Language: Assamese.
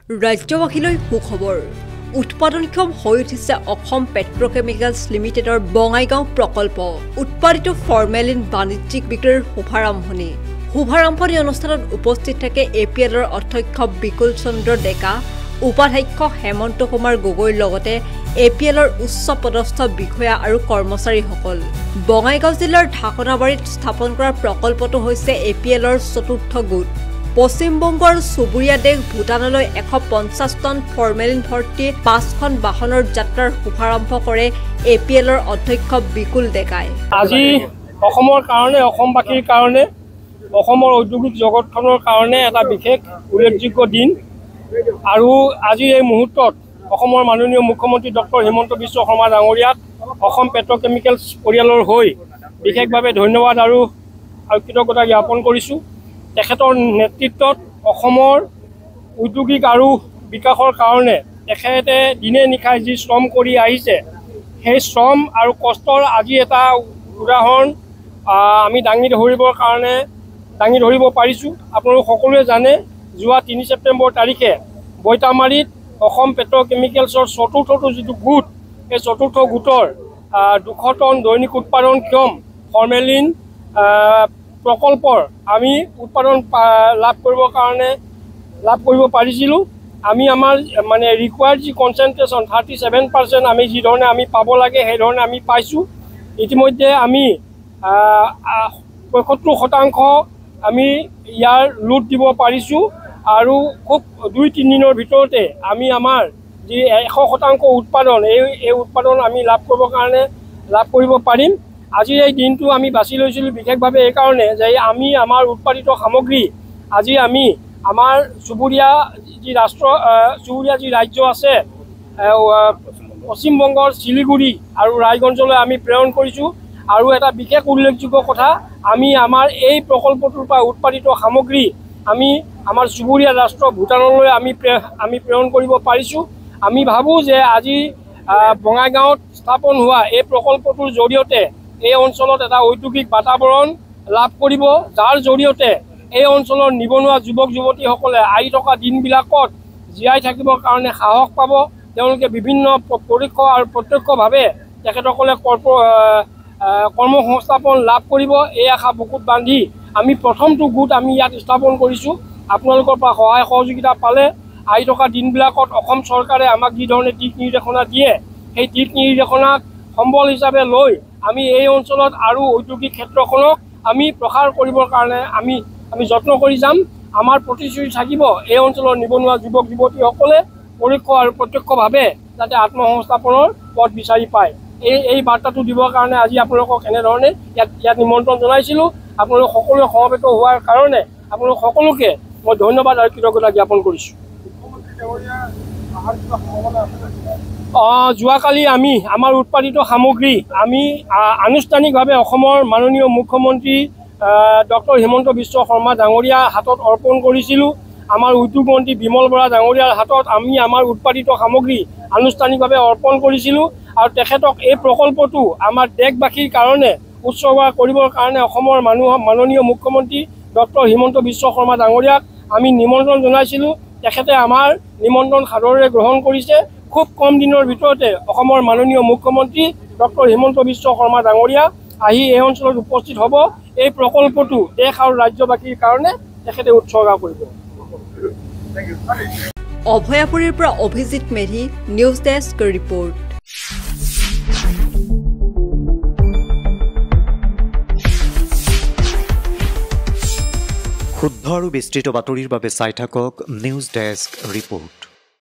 ৰাজ্যবাসীলৈ সুখবৰ উৎপাদনক্ষম হৈ উঠিছে অসম পেট্ৰকেমিকেলছ লিমিটেডৰ বঙাইগাঁও প্ৰকল্প উৎপাদিত ফৰ্মেলিন বাণিজ্যিক বিক্ৰীৰ শুভাৰম্ভণি অনুষ্ঠানত উপস্থিত থাকে এপিএলৰ অধ্যক্ষ বিকুল চন্দ্ৰ ডেকা উপাধ্যক্ষ হেমন্ত কুমাৰ গগৈৰ লগতে এপিএলৰ উচ্চ পদস্থ বিষয়া আৰু কৰ্মচাৰীসকল বঙাইগাঁও জিলাৰ ঢাকনাবাৰীত স্থাপন কৰা প্ৰকল্পটো হৈছে এপিএলৰ চতুৰ্থ গোট পশ্চিম বংগৰ সুবুৰীয়া দেশ ভূটানলৈ 150 টন ফৰ্মেলিন ভৰ্তি 5খন বাহনৰ যাত্ৰাৰ শুভাৰম্ভ কৰে এপিএলৰ অধ্যক্ষ বিকুল ডেকাই আজি অসমৰ কাৰণে অসমবাসীৰ কাৰণে অসমৰ ঔদ্যোগিক জগতখনৰ কাৰণে এটা বিশেষ উল্লেখযোগ্য দিন আৰু আজি এই মুহূৰ্তত অসমৰ মাননীয় মুখ্যমন্ত্ৰী ডক্টৰ হিমন্ত বিশ্ব শৰ্মা ডাঙৰীয়াক অসম পেট্ৰকেমিকেলছ পৰিয়ালৰ হৈ বিশেষভাৱে ধন্যবাদ আৰু কৃতজ্ঞতা জ্ঞাপন কৰিছোঁ তেখেতৰ নেতৃত্বত অসমৰ উদ্যোগিক আৰু বিকাশৰ কাৰণে তেখেতে দিনে নিশাই যি শ্ৰম কৰি আহিছে সেই শ্ৰম আৰু কষ্টৰ আজি এটা উদাহৰণ আমি দাঙি ধৰিব পাৰিছোঁ আপোনালোক সকলোৱে জানে যোৱা 3 ছেপ্টেম্বৰ তাৰিখে বৈতামাৰীত অসম পেট্ৰকেমিকেলছৰ চতুৰ্থটো যিটো গোট এই চতুৰ্থ গোটৰ 200 টন দৈনিক উৎপাদনক্ষম ফৰ্মেলিন প্ৰকল্পৰ আমি উৎপাদন লাভ কৰিব পাৰিছিলোঁ আমি আমাৰ মানে ৰিকুৱাৰ্ড যি কনচেন্ট্ৰেশ্যন 37% আমি যি ধৰণে আমি পাব লাগে সেই ধৰণে আমি পাইছোঁ ইতিমধ্যে আমি 75% আমি ইয়াৰ লোড দিব পাৰিছোঁ আৰু খুব 2-3 দিনৰ ভিতৰতে আমি আমাৰ যি 100% উৎপাদন এই উৎপাদন আমি লাভ কৰিব পাৰিম আজি এই দিনটো আমি বাছি লৈছিলোঁ বিশেষভাৱে এই কাৰণে যে আমি আমাৰ উৎপাদিত সামগ্ৰী আজি আমি আমাৰ চুবুৰীয়া যি ৰাজ্য আছে পশ্চিম বংগৰ শিলিগুৰি আৰু ৰায়গঞ্জলৈ আমি প্ৰেৰণ কৰিছোঁ আৰু এটা বিশেষ উল্লেখযোগ্য কথা আমি আমাৰ এই প্ৰকল্পটোৰ পৰা উৎপাদিত সামগ্ৰী আমি আমাৰ চুবুৰীয়া ৰাষ্ট্ৰ ভূটানলৈ আমি প্ৰেৰণ কৰিব পাৰিছোঁ আমি ভাবোঁ যে আজি বঙাইগাঁৱত স্থাপন হোৱা এই প্ৰকল্পটোৰ জৰিয়তে এই অঞ্চলত এটা ঔদ্যোগিক বাতাবৰণ লাভ কৰিব যাৰ জৰিয়তে এই অঞ্চলৰ নিবনুৱা যুৱক যুৱতীসকলে আহি থকা দিনবিলাকত জীয়াই থাকিবৰ কাৰণে সাহস পাব তেওঁলোকে বিভিন্ন পৰোক্ষ আৰু প্ৰত্যক্ষভাৱে তেখেতসকলে কৰ্মসংস্থাপন লাভ কৰিব এই আশা বুকুত বান্ধি আমি প্ৰথমটো গোট আমি ইয়াত স্থাপন কৰিছোঁ আপোনালোকৰ পৰা সহায় সহযোগিতা পালে আহি থকা দিনবিলাকত অসম চৰকাৰে আমাক যি ধৰণে দিক নিৰ্দেশনা দিয়ে সেই দিক নিৰ্দেশনাক সম্বল হিচাপে লৈ আমি এই অঞ্চলত আৰু ঔদ্যোগিক ক্ষেত্ৰখনক আমি প্ৰসাৰ কৰিবৰ কাৰণে আমি যত্ন কৰি যাম আমাৰ প্ৰতিশ্ৰুতি থাকিব এই অঞ্চলৰ নিবনুৱা যুৱক যুৱতীসকলে পৰোক্ষ আৰু প্ৰত্যক্ষভাৱে যাতে আত্মসংস্থাপনৰ পথ বিচাৰি পায় এই বাৰ্তাটো দিবৰ কাৰণে আজি আপোনালোকক এনেধৰণে ইয়াত নিমন্ত্ৰণ জনাইছিলোঁ আপোনালোক সকলোৱে সমবেত হোৱাৰ কাৰণে আপোনালোক সকলোকে মই ধন্যবাদ আৰু কৃতজ্ঞতা জ্ঞাপন কৰিছোঁ যোৱাকালি আমি আমাৰ উৎপাদিত সামগ্ৰী আমি আনুষ্ঠানিকভাৱে অসমৰ মাননীয় মুখ্যমন্ত্ৰী ডক্টৰ হিমন্ত বিশ্ব শৰ্মা ডাঙৰীয়াৰ হাতত অৰ্পণ কৰিছিলোঁ আমাৰ উদ্যোগ মন্ত্ৰী বিমল বৰা ডাঙৰীয়াৰ হাতত আমি আমাৰ উৎপাদিত সামগ্ৰী আনুষ্ঠানিকভাৱে অৰ্পণ কৰিছিলোঁ আৰু তেখেতক এই প্ৰকল্পটো আমাৰ দেশবাসীৰ কাৰণে উৎসৰ্গা কৰিবৰ কাৰণে অসমৰ মাননীয় মুখ্যমন্ত্ৰী ডক্টৰ হিমন্ত বিশ্ব শৰ্মা ডাঙৰীয়াক আমি নিমন্ত্ৰণ জনাইছিলোঁ তেখেতে আমাৰ নিমন্ত্ৰণ সাদৰেৰে গ্ৰহণ কৰিছে খুব কম দিনৰ ভিতৰতে অসমৰ মাননীয় মুখ্যমন্ত্ৰী ডক্টৰ হিমন্ত বিশ্ব শৰ্মা ডাঙৰীয়া আহি এই অঞ্চলত উপস্থিত হ'ব এই প্ৰকল্পটো দেশ আৰু ৰাজ্যবাসীৰ কাৰণে তেখেতে উৎসৰ্গা কৰিব অভয়াপুৰীৰ পৰা Abhijit Medhi news desk report শুদ্ধ আৰু বিস্তৃত বাতৰিৰ বাবে চাই থাকক নিউজ ডেস্ক ৰিপৰ্ট।